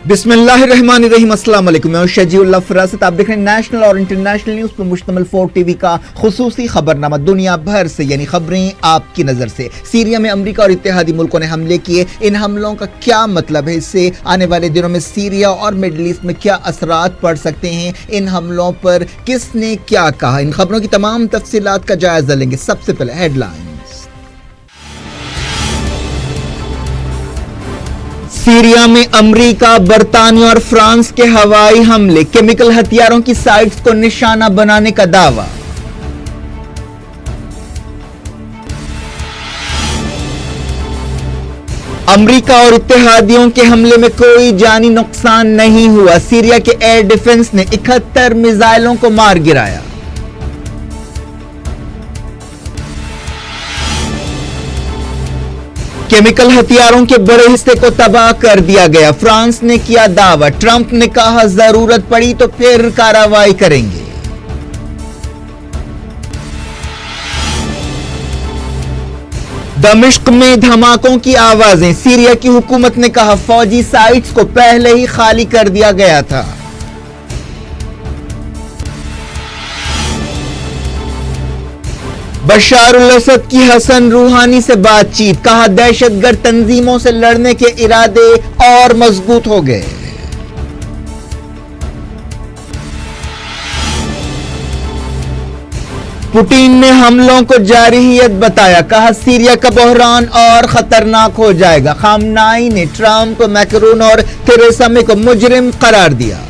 बिस्मिल्लाहिर्रहमानिर्रहीम, अस्सलाम वालेकुम। मैं शजीउल्लाह फरासत, आप देख रहे हैं नेशनल और इंटरनेशनल न्यूज़ पर मुश्तमिल 4 टीवी का खुसूसी खबरनामा। दुनिया भर से यानी खबरें आपकी नज़र से। सीरिया में अमेरिका और इत्तेहादी मुल्कों ने हमले किए, इन हमलों का क्या मतलब है, इससे आने वाले दिनों में सीरिया और मिडल ईस्ट में क्या असरात पड़ सकते हैं, इन हमलों पर किसने क्या कहा, इन खबरों की तमाम तफसीलात का जायजा लेंगे। सबसे पहले हेडलाइन। सीरिया में अमेरिका, बरतानिया और फ्रांस के हवाई हमले, केमिकल हथियारों की साइट्स को निशाना बनाने का दावा। अमेरिका और इत्तेहादियों के हमले में कोई जानी नुकसान नहीं हुआ, सीरिया के एयर डिफेंस ने 71 मिसाइलों को मार गिराया। केमिकल हथियारों के बड़े हिस्से को तबाह कर दिया गया, फ्रांस ने किया दावा, ट्रंप ने कहा जरूरत पड़ी तो फिर कार्रवाई करेंगे। दमिश्क में धमाकों की आवाजें, सीरिया की हुकूमत ने कहा फौजी साइट्स को पहले ही खाली कर दिया गया था। बशार अल असद की हसन रूहानी से बातचीत, कहा दहशतगर्द तंजीमों से लड़ने के इरादे और मजबूत हो गए। पुतिन ने हमलों को जारहियत बताया, कहा सीरिया का बहरान और खतरनाक हो जाएगा। खामनाई ने ट्रंप, मैक्रोन और थेरेसा मे को मुजरिम करार दिया।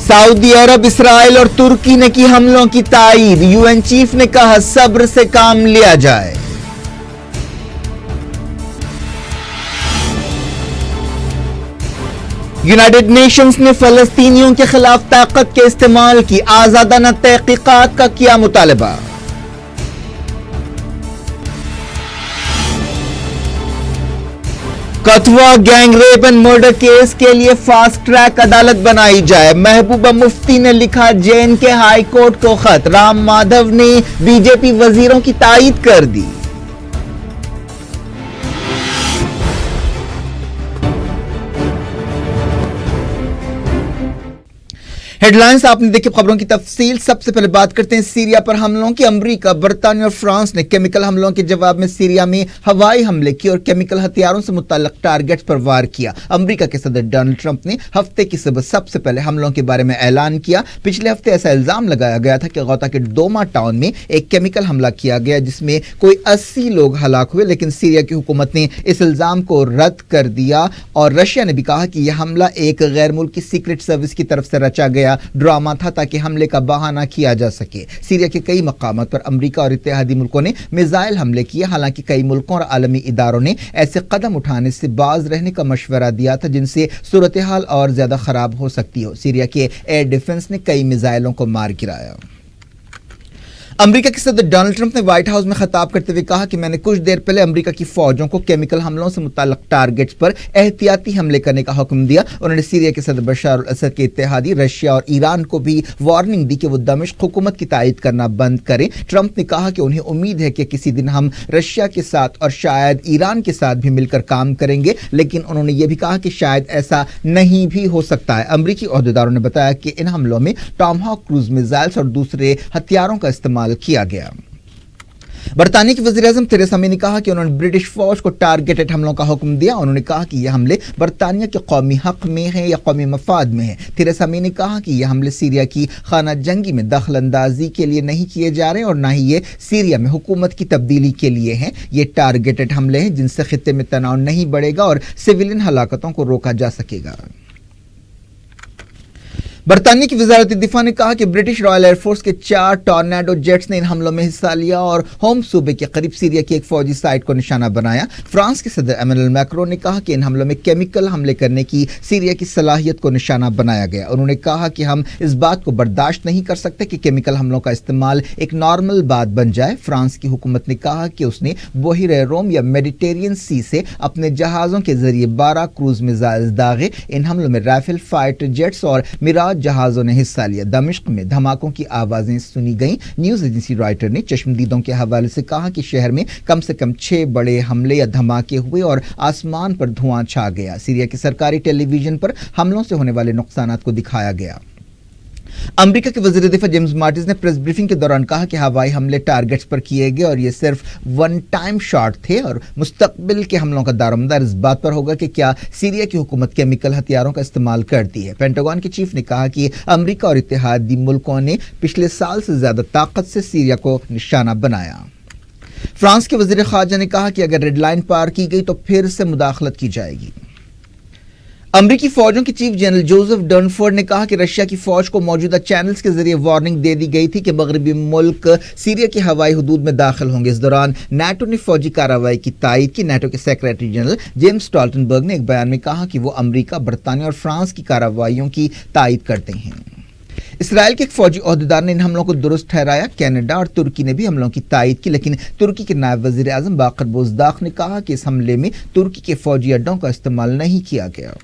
सऊदी अरब, इसराइल और तुर्की ने की हमलों की तायीद, यूएन चीफ ने कहा सब्र से काम लिया जाए। यूनाइटेड नेशंस ने फलस्तीनियों के खिलाफ ताकत के इस्तेमाल की, आजादाना तहकीकात का किया मुतालबा। Kathua gang rape and murder case के लिए फास्ट ट्रैक अदालत बनाई जाए, महबूबा मुफ्ती ने लिखा जेएन के हाई कोर्ट को खत, राम माधव ने बीजेपी वजीरों की तायीद कर दी। हेडलाइंस आपने देखी, खबरों की तफसील। सबसे पहले बात करते हैं सीरिया पर हमलों की। अमेरिका, बरतानिया और फ्रांस ने केमिकल हमलों के जवाब में सीरिया में हवाई हमले किए और केमिकल हथियारों से मुतल्लक टारगेट्स पर वार किया। अमेरिका के सदर डोनाल्ड ट्रंप ने हफ्ते की सुबह सबसे पहले हमलों के बारे में ऐलान किया। पिछले हफ्ते ऐसा इल्जाम लगाया गया था कि गौता के डोमा टाउन में एक केमिकल हमला किया गया जिसमें कोई 80 लोग हलाक हुए, लेकिन सीरिया की हुकूमत ने इस इल्जाम को रद्द कर दिया और रशिया ने भी कहा कि यह हमला एक गैर मुल्की सीक्रेट सर्विस की तरफ से रचा गया ड्रामा था ताकि हमले का बहाना किया जा सके। सीरिया के कई मकामात पर अमेरिका और इत्तेहादी मुल्कों ने मिसाइल हमले किए, हालांकि कई मुल्कों और आलमी इदारों ने ऐसे कदम उठाने से बाज रहने का मशवरा दिया था जिनसे सूरत हाल और ज्यादा खराब हो सकती हो। सीरिया के एयर डिफेंस ने कई मिसाइलों को मार गिराया। अमेरिका के सदर डोनाल्ड ट्रंप ने व्हाइट हाउस में खिताब करते हुए कहा कि मैंने कुछ देर पहले अमेरिका की फौजों को केमिकल हमलों से मुताल्लिक टारगेट्स पर एहतियाती हमले करने का हुक्म दिया। उन्होंने सीरिया के सदर बशार अल असद के इत्तेहादी रशिया और ईरान को भी वार्निंग दी कि वो दमिश्क हुकूमत की तायीद करना बंद करें। ट्रंप ने कहा कि उन्हें उम्मीद है कि किसी दिन हम रशिया के साथ और शायद ईरान के साथ भी मिलकर काम करेंगे, लेकिन उन्होंने ये भी कहा कि शायद ऐसा नहीं भी हो सकता है। अमेरिकी ओहदेदारों ने बताया कि इन हमलों में टॉमहॉक क्रूज मिसाइल्स और दूसरे हथियारों का इस्तेमाल किया गया। बरतानिया की वज़ीर-ए-आज़म थेरेसा मे ने कहा कि उन्होंने ब्रिटिश फौज को टारगेटेड हमलों का हुक्म दिया। उन्होंने कहा कि यह हमले बरतानिया के कौमी हक में हैं या कौमी मफाद में हैं। थेरेसा मे ने कहा कि यह हमले सीरिया की खाना जंगी में दखल अंदाजी के लिए नहीं किए जा रहे और ना ही ये सीरिया में हुकूमत की तब्दीली के लिए हैं। ये टारगेटेड हमले हैं जिनसे खित्ते में तनाव नहीं बढ़ेगा और सिविलियन हलाकतों को रोका जा सकेगा। बरतानिया की वजारत दिफा ने कहा कि ब्रिटिश रॉयल एयरफोर्स के 4 टॉर्नेडो जेट्स ने इन हमलों में हिस्सा लिया और होम सूबे के करीब सीरिया की एक फौजी साइट को निशाना बनाया। फ्रांस के सदर एमेनुएल मैक्रोन ने कहा कि इन हमलों में केमिकल हमले करने की सीरिया की सलाहियत को निशाना बनाया गया। उन्होंने कहा कि हम इस बात को बर्दाश्त नहीं कर सकते कि केमिकल हमलों का इस्तेमाल एक नॉर्मल बात बन जाए। फ्रांस की हुकूमत ने कहा कि उसने बहिर रोम या मेडिटेरियन सी से अपने जहाज़ों के जरिए 12 क्रूज मिसाइल्स दागे। इन हमलों में राइफल फाइटर जेट्स और मिराज जहाज़ों ने हिस्सा लिया। दमिश्क में धमाकों की आवाज़ें सुनी गईं। न्यूज़ एजेंसी रॉयटर ने चश्मदीदों के हवाले से कहा कि शहर में कम से कम 6 बड़े हमले या धमाके हुए और आसमान पर धुआं छा गया। सीरिया की सरकारी टेलीविजन पर हमलों से होने वाले नुकसानात को दिखाया गया। अमेरिका के वज़ीर दिफा जेम्स माटिस ने प्रेस ब्रीफिंग के दौरान कहा कि हवाई हमले टारगेट्स पर किए गए और ये सिर्फ वन टाइम शॉट थे और मुस्तकबिल के हमलों का दारोमदार इस बात पर होगा कि क्या सीरिया की हुकूमत केमिकल हथियारों का इस्तेमाल करती है। पेंटागन के चीफ ने कहा कि अमेरिका और इत्तेहादी मुल्कों ने पिछले साल से ज्यादा ताकत से सीरिया को निशाना बनाया। फ्रांस के वज़ीर ख़ारजा ने कहा कि अगर रेड लाइन पार की गई तो फिर से मुदाखलत की जाएगी। अमरीकी फौजों के चीफ जनरल जोसेफ डर्नफोर्ड ने कहा कि रशिया की फौज को मौजूदा चैनल्स के जरिए वार्निंग दे दी गई थी कि मगरबी मुल्क सीरिया की हवाई हदूद में दाखिल होंगे। इस दौरान नाटो ने फौजी कार्रवाई की तायद की। नाटो के सेक्रेटरी जनरल जेम्स स्टॉल्टनबर्ग ने एक बयान में कहा कि वो अमरीका, बरतानिया और फ्रांस की कार्रवाइयों की तायद करते हैं। इसराइल के एक फौजी ओहदेदार ने इन हमलों को दुरुस्त ठहराया। कनाडा और तुर्की ने भी हमलों की तायद की, लेकिन तुर्की के नायब वज़ीर आज़म बाकर बोज़दाग ने कहा कि इस हमले में तुर्की के फौजी अड्डों का इस्तेमाल नहीं किया गया।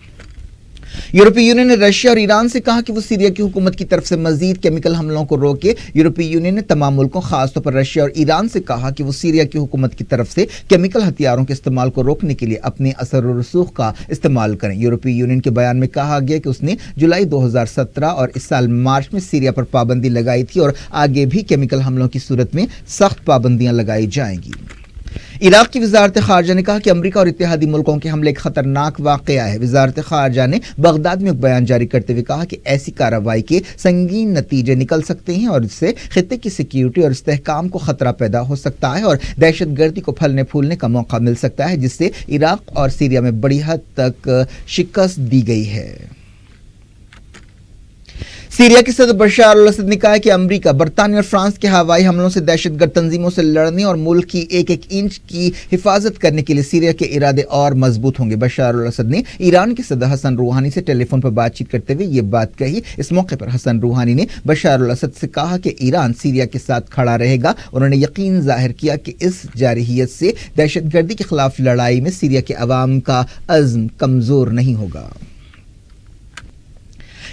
यूरोपीय यूनियन ने रशिया और ईरान से कहा कि वो सीरिया की हुकूमत की तरफ से मजीद केमिकल हमलों को रोके। यूरोपीय यूनियन ने तमाम मुल्कों, खासतौर पर रशिया और ईरान से कहा कि वो सीरिया की हुकूमत की तरफ से केमिकल हथियारों के इस्तेमाल को रोकने के लिए अपने असर और रसूख का इस्तेमाल करें। यूरोपीय यूनियन के बयान में कहा गया कि उसने जुलाई 2017 और इस साल मार्च में सीरिया पर पाबंदी लगाई थी और आगे भी केमिकल हमलों की सूरत में सख्त पाबंदियां लगाई जाएंगी। इराक की वजारत खारजा ने कहा कि अमेरिका और इत्तेहादी मुल्कों के हमले एक खतरनाक वाकया है। वजारत खारजा ने बगदाद में एक बयान जारी करते हुए कहा कि ऐसी कार्रवाई के संगीन नतीजे निकल सकते हैं और इससे खित्ते की सिक्योरिटी और इस्तेहकाम को खतरा पैदा हो सकता है और दहशतगर्दी को फलने फूलने का मौका मिल सकता है, जिससे इराक और सीरिया में बड़ी हद तक शिकस्त दी गई है। सीरिया के सदर बशर अल असद ने कहा कि अमेरिका, बरतानिया और फ्रांस के हवाई हमलों से दहशतगर्द तंजीमों से लड़ने और मुल्क की एक एक इंच की हिफाजत करने के लिए सीरिया के इरादे और मजबूत होंगे। बशर अल असद ने ईरान के सदर हसन रूहानी से टेलीफोन पर बातचीत करते हुए ये बात कही। इस मौके पर हसन रूहानी ने बशर अल असद से कहा कि ईरान सीरिया के साथ खड़ा रहेगा। उन्होंने यकीन जाहिर किया कि इस जारहियत से दहशतगर्दी के खिलाफ लड़ाई में सीरिया के अवाम का अज़्म कमजोर नहीं होगा।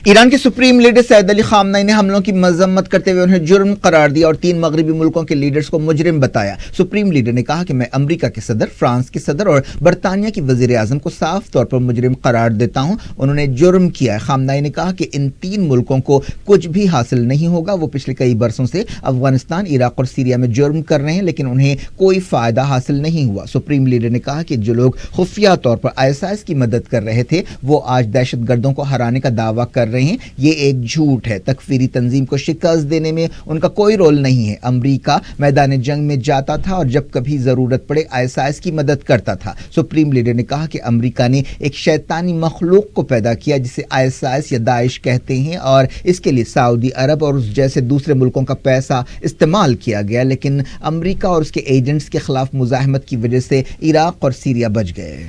ईरान के supreme leader Syed Ali Khamenei ने हमलों की मजम्मत करते हुए उन्हें जुर्म करार दिया और 3 मगरबी मुल्कों के लीडर्स को मुजरिम बताया। सुप्रीम लीडर ने कहा कि मैं अमेरिका के सदर, फ्रांस के सदर और बरतानिया की वजीर आजम को साफ तौर पर मुजरिम करार देता हूं। उन्होंने जुर्म किया है। खामनेई ने कहा कि इन 3 मुल्कों को कुछ भी हासिल नहीं होगा। वो पिछले कई बरसों से अफगानिस्तान, इराक और सीरिया में जुर्म कर रहे हैं, लेकिन उन्हें कोई फायदा हासिल नहीं हुआ। सुप्रीम लीडर ने कहा कि जो लोग खुफिया तौर पर ISIS की मदद कर रहे थे वो आज दहशतगर्दों को हराने का दावा कर रहे हैं। ये एक झूठ है। तकफीरी तंजीम को शिकस्त देने में उनका कोई रोल नहीं है। अमेरिका मैदान जंग में जाता था और जब कभी जरूरत पड़े ISIS की मदद करता था। सुप्रीम लीडर ने कहा कि अमेरिका ने एक शैतानी मखलूक को पैदा किया जिसे ISIS या दाइश कहते हैं और इसके लिए सऊदी अरब और उस जैसे दूसरे मुल्कों का पैसा इस्तेमाल किया गया, लेकिन अमेरिका और उसके एजेंट्स के खिलाफ मुजाहिमत की वजह से इराक और सीरिया बच गए।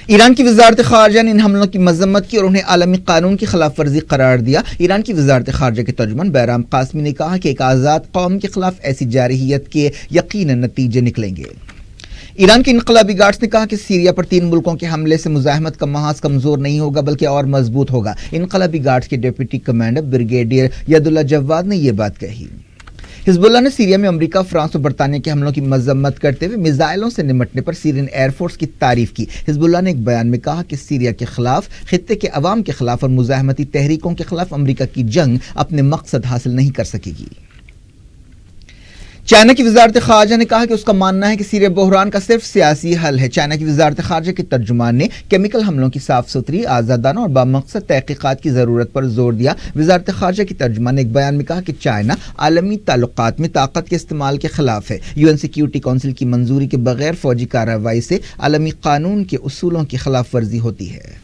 ईरान की वजारत खारजा ने इन हमलों की मजम्मत की और उन्हें आलमी कानून की खिलाफ वर्जी करार दिया। ईरान की वजारत खारजा के तर्जुमान बैराम कासमी ने कहा कि एक आज़ाद कौम के खिलाफ ऐसी जारहियत के यकीनन नतीजे निकलेंगे। ईरान के इनकलाबी गार्ड्स ने कहा कि सीरिया पर 3 मुल्कों के हमले से मुजाहिमत का महाज कमजोर नहीं होगा बल्कि और मजबूत होगा। इनकलाबी गार्ड्स के deputy commander brigadier Yadollah Javad ने यह बात कही। हिजबुल्लाह ने सीरिया में अमेरिका, फ्रांस और बरतानिया के हमलों की मजम्मत करते हुए मिसाइलों से निमटने पर सीरियन एयरफोर्स की तारीफ की। हिजबुल्लाह ने एक बयान में कहा कि सीरिया के खिलाफ, खित्ते के अवाम के खिलाफ और मुजाहिमती तहरीकों के खिलाफ अमेरिका की जंग अपने मकसद हासिल नहीं कर सकेगी। चाइना की वजारत खारजा ने कहा कि उसका मानना है कि सीरिया बहरान का सिर्फ सियासी हल है। चाइना की वजारत खारजा के तर्जुमान ने केमिकल हमलों की साफ सुथरी, आज़ादाना और बामकसद तहकीकात की ज़रूरत पर जोर दिया। वजारत खारजा की तर्जुमान ने एक बयान में कहा कि चाइना आलमी ताल्लुकात में ताकत के इस्तेमाल के खिलाफ है। UN सिक्योरिटी काउंसिल की मंजूरी के बगैर फौजी कार्रवाई से आलमी कानून के उसूलों की खिलाफ वर्जी होती है।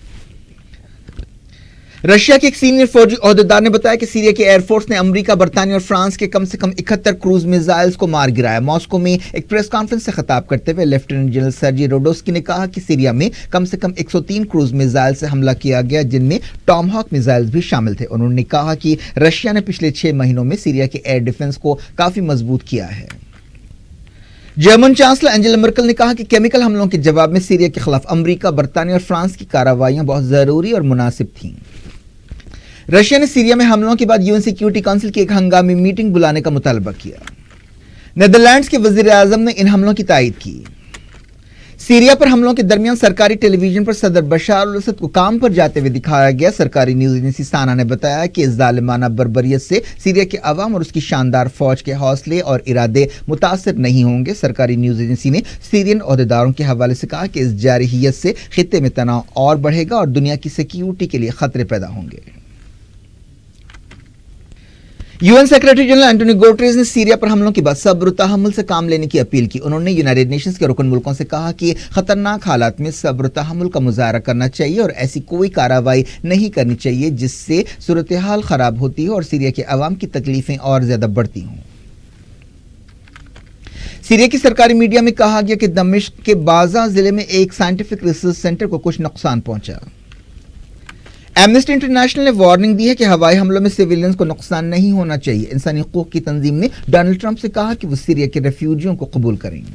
रशिया के एक सीनियर फौजी ओहदेदार ने बताया कि सीरिया की एयरफोर्स ने अमेरिका, बरतानिया और फ्रांस के कम से कम 71 क्रूज मिसाइल्स को मार गिराया। मॉस्को में एक प्रेस कॉन्फ्रेंस से खिताब करते हुए लेफ्टिनेंट जनरल सर्जी रोडोस्की ने कहा कि सीरिया में कम से कम 103 क्रूज मिसाइल से हमला किया गया, जिनमें टॉमहॉक मिसाइल्स भी शामिल थे। उन्होंने कहा कि रशिया ने पिछले 6 महीनों में सीरिया के एयर डिफेंस को काफी मजबूत किया है। जर्मन चांसलर एंजेला मर्केल ने कहा कि केमिकल हमलों के जवाब में सीरिया के खिलाफ अमेरिका, बरतानिया और फ्रांस की कार्रवाइयां बहुत जरूरी और मुनासिब थीं। रशिया ने सीरिया में हमलों के बाद यूएन सिक्योरिटी काउंसिल की एक हंगामी मीटिंग बुलाने का मुतालबा किया। नेदरलैंड्स के वजीर आजम ने इन हमलों की तायद की। सीरिया पर हमलों के दरमियान सरकारी टेलीविजन पर सदर बशार अल असद को काम पर जाते हुए दिखाया गया। सरकारी न्यूज एजेंसी साना ने बताया कि इस जालिमाना बर्बरियत से सीरिया के अवाम और उसकी शानदार फौज के हौसले और इरादे मुतासर नहीं होंगे। सरकारी न्यूज एजेंसी ने सीरियन ओहदेदारों के हवाले से कहा कि इस जारहियत से खित्ते में तनाव और बढ़ेगा और दुनिया की सिक्योरिटी के लिए खतरे पैदा होंगे। UN secretary general Antonio Guterres ने सीरिया पर हमलों के बाद सब्र और तहम्मुल से काम लेने की अपील की। उन्होंने यूनाइटेड नेशंस के रुकन मुल्कों से कहा कि खतरनाक हालात में सब्र और तहम्मुल का मुजाहरा करना चाहिए और ऐसी कोई कार्रवाई नहीं करनी चाहिए जिससे सूरत हाल खराब होती हो और सीरिया के अवाम की तकलीफें और ज्यादा बढ़ती हों। सीरिया की सरकारी मीडिया में कहा गया कि दमिश्क के बाजा जिले में एक साइंटिफिक रिसर्च सेंटर को कुछ नुकसान पहुंचा। एमनेस्टी इंटरनेशनल ने वार्निंग दी है कि हवाई हमलों में सिविलियंस को नुकसान नहीं होना चाहिए। इंसानी हकूक की तंजीम ने डोनाल्ड ट्रंप से कहा कि वो सीरिया के रेफ्यूजियों को कबूल करेंगे।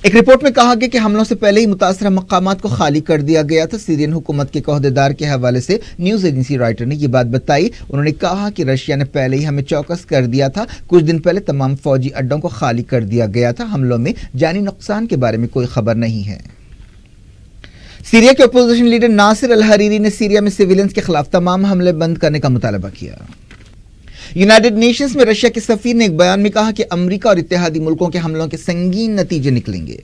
एक रिपोर्ट में कहा गया कि हमलों से पहले ही मुतासरा मकामात को खाली कर दिया गया था। सीरियन हुकूमत के अहदेदार के हवाले से न्यूज एजेंसी रॉयटर ने यह बात बताई। उन्होंने कहा कि रशिया ने पहले ही हमें चौकस कर दिया था। कुछ दिन पहले तमाम फौजी अड्डों को खाली कर दिया गया था। हमलों में जानी नुकसान के बारे में कोई खबर नहीं है। सीरिया के अपोजिशन लीडर नासिर अल हरीरी ने सीरिया में सिविलियंस के खिलाफ तमाम हमले बंद करने का मुतालबा किया। यूनाइटेड नेशंस में रशिया के सफीर ने एक बयान में कहा कि अमेरिका और इत्तेहादी मुल्कों के हमलों के संगीन नतीजे निकलेंगे।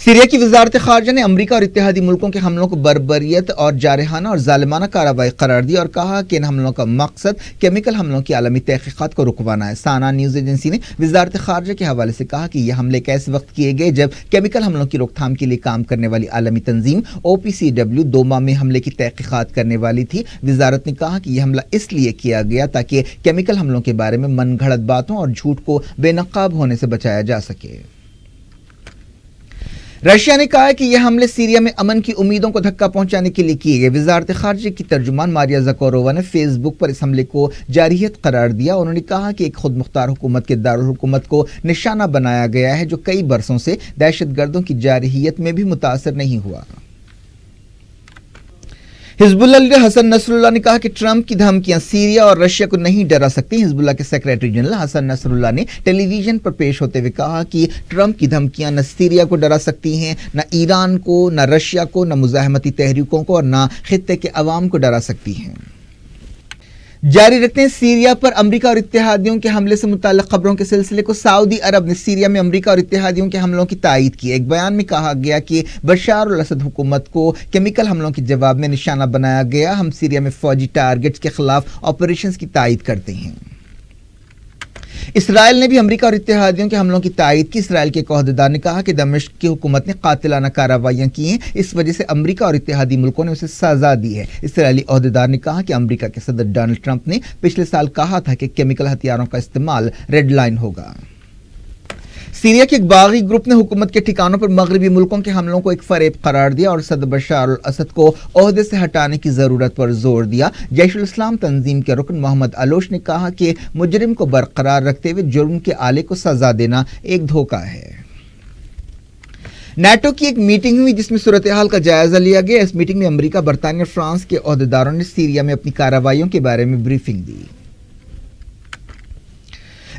सीरिया की वजारत खारजा ने अमेरिका और इत्तेहादी मुल्कों के हमलों को बर्बरियत और जारहाना और जालिमाना कार्रवाई करार दिया और कहा कि इन हमलों का मकसद केमिकल हमलों की आलमी तहकीकात को रुकवाना है। साना न्यूज एजेंसी ने वजारत खारजा के हवाले से कहा कि यह हमले ऐसे वक्त किए गए जब केमिकल हमलों की रोकथाम के लिए काम करने वाली आलमी तंजीम OPCW दोमा में हमले की तहकीकात करने वाली थी। वजारत ने कहा कि यह हमला इसलिए किया गया ताकि केमिकल हमलों के बारे में मनगढ़ंत बातों और झूठ को बेनकाब होने से बचाया जा सके। रशिया ने कहा कि यह हमले सीरिया में अमन की उम्मीदों को धक्का पहुंचाने के लिए किए गए। वजारत खारजा की तर्जुमान मारिया ज़कोरोवा ने फेसबुक पर इस हमले को जारहियत करार दिया। उन्होंने कहा कि एक खुद मुख्तार हुकूमत के दारुल हुकूमत को निशाना बनाया गया है जो कई बरसों से दहशतगर्दों की जारहियत में भी मुतासर नहीं हुआ। हिजबुल्लाह लीडर हसन नसरुल्लाह ने कहा कि ट्रंप की धमकियां सीरिया और रशिया को नहीं डरा सकती। हिजबुल्लाह के सेक्रेटरी जनरल हसन नसरुल्लाह ने टेलीविजन पर पेश होते हुए कहा कि ट्रंप की धमकियां न सीरिया को डरा सकती हैं, न ईरान को, न रशिया को, न मुजाहमती तहरीकों को और न खित्ते के अवाम को डरा सकती हैं। जारी रखते हैं सीरिया पर अमेरिका और इत्तेहादियों के हमले से मुताल्लिक खबरों के सिलसिले को। सऊदी अरब ने सीरिया में अमेरिका और इत्तेहादियों के हमलों की तायद की। एक बयान में कहा गया कि बशार अल असद हुकूमत को केमिकल हमलों के जवाब में निशाना बनाया गया। हम सीरिया में फौजी टारगेट्स के खिलाफ ऑपरेशंस की तायद करते हैं। इसराइल ने भी अमेरिका और इत्तेहादियों के हमलों की तायद की। इसराइल के एक अहदेदार ने कहा कि दमिश्क की हुकूमत ने कातिलाना कार्रवाइयां की हैं, इस वजह से अमेरिका और इत्तेहादी मुल्कों ने उसे सजा दी है। इसराइली अहदेदार ने कहा कि अमेरिका के सदर डोनाल्ड ट्रंप ने पिछले साल कहा था कि केमिकल हथियारों का इस्तेमाल रेड लाइन होगा। सीरिया के एक बागी ग्रुप ने हुकूमत के ठिकानों पर मगरबी मुल्कों के हमलों को एक फरेब करार दिया और सदर बशार अल असद को ओहदे से हटाने की जरूरत पर जोर दिया। जैश उल इस्लाम तंजीम के रुकन मोहम्मद अलोश ने कहा कि मुजरिम को बरकरार रखते हुए जुर्म के आले को सजा देना एक धोखा है। नाटो की एक मीटिंग हुई जिसमें सूरत हाल का जायजा लिया गया। इस मीटिंग में अमेरिका, बरतानिया, फ्रांस के अहदेदारों ने सीरिया में अपनी कार्रवाइयों के बारे में ब्रीफिंग दी।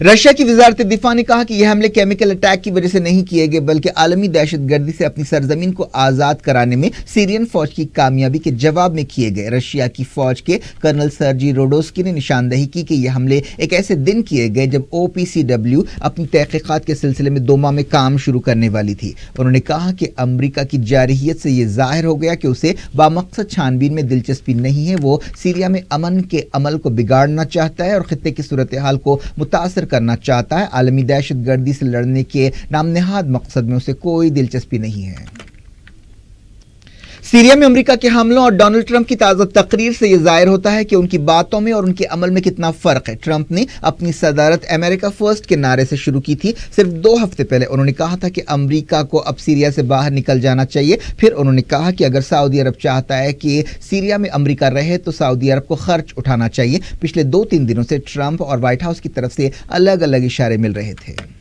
रशिया की वजारत दिफा ने कहा कि यह हमले केमिकल अटैक की वजह से नहीं किए गए बल्कि आलमी दहशतगर्दी से अपनी सरजमीन को आज़ाद कराने में सीरियन फौज की कामयाबी के जवाब में किए गए। रशिया की फौज के कर्नल सर्जी रोडोस्की ने निशानदही की कि यह हमले एक ऐसे दिन किए गए जब OPCW अपनी तहकीकात के सिलसिले में दोमा में काम शुरू करने वाली थी। उन्होंने कहा कि अमरीका की जारहियत से यह जाहिर हो गया कि उसे बामकसद छानबीन में दिलचस्पी नहीं है। वो सीरिया में अमन के अमल को बिगाड़ना चाहता है और खित्ते की सूरत हाल को मुतासर करना चाहता है। आलमी दहशतगर्दी से लड़ने के नामनहाद मकसद में उसे कोई दिलचस्पी नहीं है। सीरिया में अमेरिका के हमलों और डोनाल्ड ट्रंप की ताज़ा तकरीर से यह जाहिर होता है कि उनकी बातों में और उनके अमल में कितना फर्क है। ट्रंप ने अपनी सदारत अमेरिका फर्स्ट के नारे से शुरू की थी। सिर्फ 2 हफ्ते पहले उन्होंने कहा था कि अमेरिका को अब सीरिया से बाहर निकल जाना चाहिए। फिर उन्होंने कहा कि अगर सऊदी अरब चाहता है कि सीरिया में अमेरिका रहे तो सऊदी अरब को खर्च उठाना चाहिए। पिछले 2-3 दिनों से ट्रंप और व्हाइट हाउस की तरफ से अलग अलग इशारे मिल रहे थे।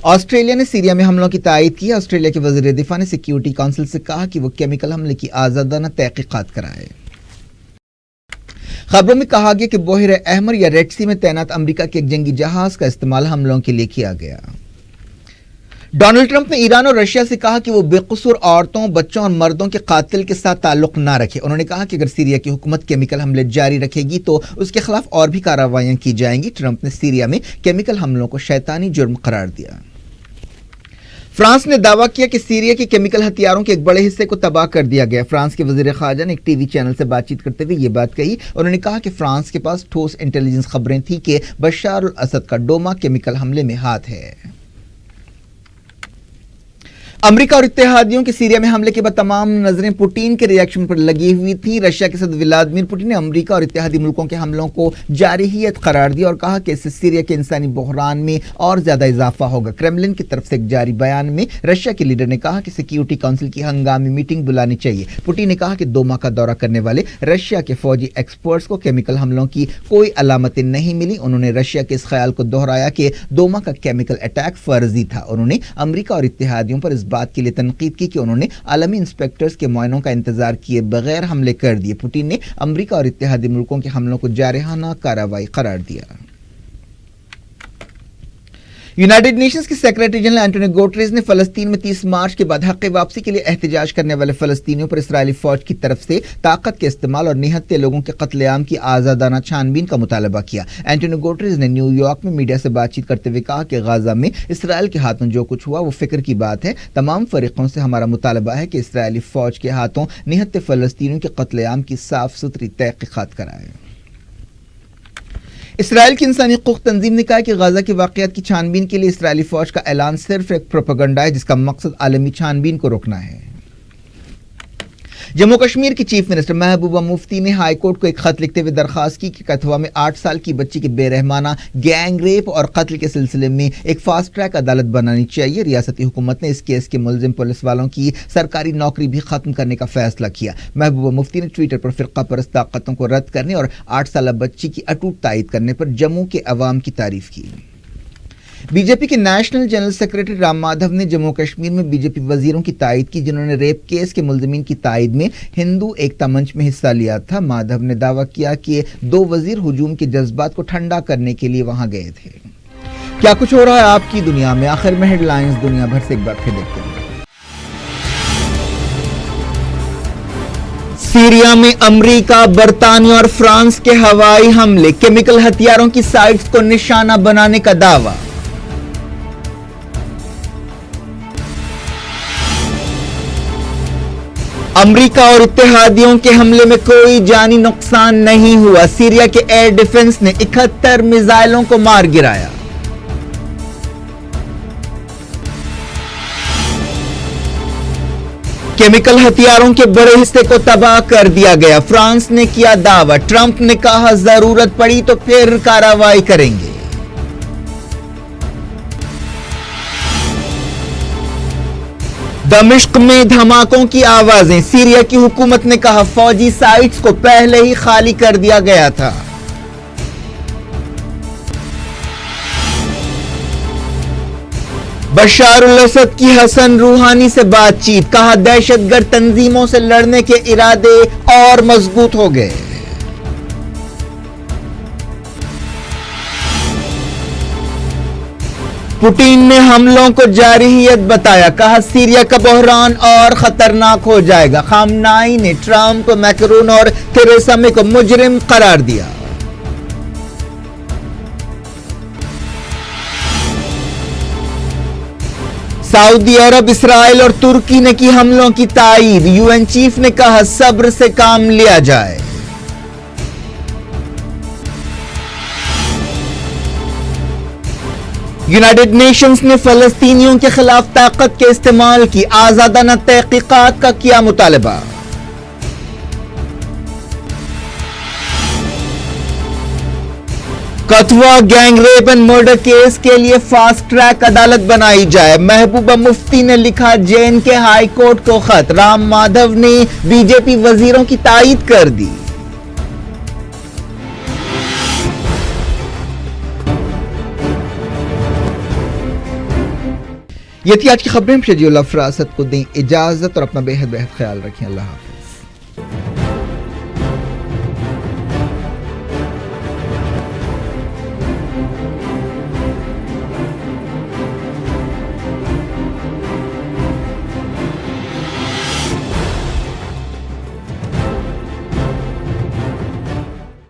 آسٹریلیا نے سیریا میں حملوں کی تائید کی. آسٹریلیا کے وزیر دفاع نے سیکیورٹی کونسل سے کہا کہ وہ کیمیکل حملے کی آزادانہ تحقیقات کرائے. خبروں میں کہا گیا کہ بحیرہ احمر یا ریڈ سی میں تعینات امریکہ کے ایک جنگی جہاز کا استعمال حملوں کے لیے کیا گیا. ڈونلڈ ٹرمپ نے ایران اور رشیا سے کہا کہ وہ بے قصور عورتوں، بچوں اور مردوں کے قاتل کے ساتھ تعلق نہ رکھے. انہوں نے کہا کہ اگر سیریا کی حکومت کیمیکل حملے جاری رکھے گی تو اس کے خلاف اور بھی کارروائیاں کی جائیں گی. ٹرمپ نے سیریا میں کیمیکل حملوں کو شیطانی جرم قرار دیا. فرانس نے دعویٰ کیا کہ سیریا کے کیمیکل ہتھیاروں کے ایک بڑے حصے کو تباہ کر دیا گیا. فرانس کے وزیر خارجہ نے ایک ٹی وی چینل سے بات چیت کرتے ہوئے یہ بات کہی. انہوں نے کہا کہ فرانس کے پاس ٹھوس انٹیلیجنس خبریں تھیں کہ بشار الاسد کا ڈوما کیمیکل حملے میں ہاتھ ہے. امریکہ اور اتحادیوں کے سیریا میں حملے کے بعد تمام نظریں پوٹین کے ری ایکشن پر لگی ہوئی تھیں. رشیا کے صدر ولادیمیر پوٹین نے امریکہ اور اتحادی ملکوں کے حملوں کو جارحیت قرار دیا اور کہا کہ اس سے سیریا کے انسانی بحران میں اور زیادہ اضافہ ہوگا. کرملن کی طرف سے ایک جاری بیان میں رشیا کے لیڈر نے کہا کہ سیکیورٹی کونسل کی ہنگامی میٹنگ بلانی چاہیے. پوٹین نے کہا کہ دوما کا دورہ کرنے والے رشیا کے فوجی ایکسپرٹس کو کیمیکل حملوں کی کوئی علامتیں نہیں ملی. انہوں نے رشیا کے اس خیال کو دہرایا کہ دوما کا کیمیکل اٹیک فرضی تھا. انہوں نے امریکہ اور اتحادیوں پر اس بات کے لیے تنقید کی کہ انہوں نے عالمی انسپیکٹرز کے معائنوں کا انتظار کیے بغیر حملے کر دیے. پوٹین نے امریکہ اور اتحادی ملکوں کے حملوں کو جارحانہ کارروائی قرار دیا. یونائیٹڈ نیشنز کے سیکریٹری جنرل اینٹونیو گوٹریز نے فلسطین میں 30 مارچ کے بعد حق واپسی کے لیے احتجاج کرنے والے فلسطینیوں پر اسرائیلی فوج کی طرف سے طاقت کے استعمال اور نہتے لوگوں کے قتل عام کی آزادانہ چھان بین کا مطالبہ کیا. اینٹونیو گوٹریز نے نیو یارک میں میڈیا سے بات چیت کرتے ہوئے کہا کہ غزہ میں اسرائیل کے ہاتھوں جو کچھ ہوا وہ فکر کی بات ہے. تمام فریقوں سے ہمارا مطالبہ ہے کہ اسرائیلی فوج کے ہاتھوں نہتے فلسطینیوں کے قتل عام کی صاف ستھری تحقیقات کرائے. اسرائیل کی انسانی حقوق تنظیم نے کہا کہ غزہ کے واقعات کی چھان بین کے لیے اسرائیلی فوج کا اعلان صرف ایک پروپیگنڈا ہے جس کا مقصد عالمی چھان بین کو روکنا ہے. جموں کشمیر کی چیف منسٹر محبوبہ مفتی نے ہائی کورٹ کو ایک خط لکھتے ہوئے درخواست کی کہ کتھوا میں 8 سال کی بچی کے بے رحمانہ گینگ ریپ اور قتل کے سلسلے میں ایک فاسٹ ٹریک عدالت بنانی چاہیے. ریاستی حکومت نے اس کیس کے ملزم پولیس والوں کی سرکاری نوکری بھی ختم کرنے کا فیصلہ کیا. محبوبہ مفتی نے ٹویٹر پر فرقہ پرست طاقتوں کو رد کرنے اور 8 سالہ بچی کی اٹوٹ تائید کرنے پر جموں کے عوام کی تعریف کی. بی جے پی کے national general secretary Ram Madhav نے جموں کشمیر میں بی جے پی وزیروں کی تائید کی جنہوں نے ریپ کیس کے ملزمین کی تائید میں ہندو ایکتا منچ میں حصہ لیا تھا. مادھو نے دعویٰ کیا کہ 2 وزیر ہجوم کے جذبات کو ٹھنڈا کرنے کے لیے وہاں گئے تھے. کیا کچھ ہو رہا ہے آپ کی دنیا میں؟ آخر میں ہیڈ لائنز دنیا بھر سے ایک بار پھر دیکھتے ہیں. سیریا میں امریکہ، برطانیہ اور فرانس کے ہوائی حملے، کیمیکل ہتھیاروں کی سائٹس کو نشانہ بنانے کا دعویٰ. امریکہ اور اتحادیوں کے حملے میں کوئی جانی نقصان نہیں ہوا. سیریا کے ایئر ڈیفنس نے 71 میزائلوں کو مار گرایا. کیمیکل ہتھیاروں کے بڑے حصے کو تباہ کر دیا گیا. فرانس نے کیا دعویٰ. ٹرمپ نے کہا ضرورت پڑی تو پھر کارروائی کریں گے. دمشق میں دھماکوں کی آوازیں. سیریا کی حکومت نے کہا فوجی سائٹس کو پہلے ہی خالی کر دیا گیا تھا. بشار الاسد کی حسن روحانی سے بات چیت. کہا دہشت گرد تنظیموں سے لڑنے کے ارادے اور مضبوط ہو گئے. پوٹین نے حملوں کو جارحیت بتایا. کہا سیریا کا بحران اور خطرناک ہو جائے گا. خامنائی نے ٹرمپ، میکرون اور تھریسا مے کو مجرم قرار دیا. سعودی عرب، اسرائیل اور ترکی نے کی حملوں کی تائید. یو این چیف نے کہا صبر سے کام لیا جائے. یونائیٹڈ نیشنز نے فلسطینیوں کے خلاف طاقت کے استعمال کی آزادانہ تحقیقات کا کیا مطالبہ. Kathua gang rape and murder case کے لیے فاسٹ ٹریک عدالت بنائی جائے. محبوبہ مفتی نے لکھا جے این کے ہائی کورٹ کو خط. رام مادھو نے بی جے پی وزیروں کی تائید کر دی. یہ تھی آج کی خبریں. شجی اللہ فراست کو دیں اجازت اور اپنا بے حد خیال رکھیں. اللہ حافظ.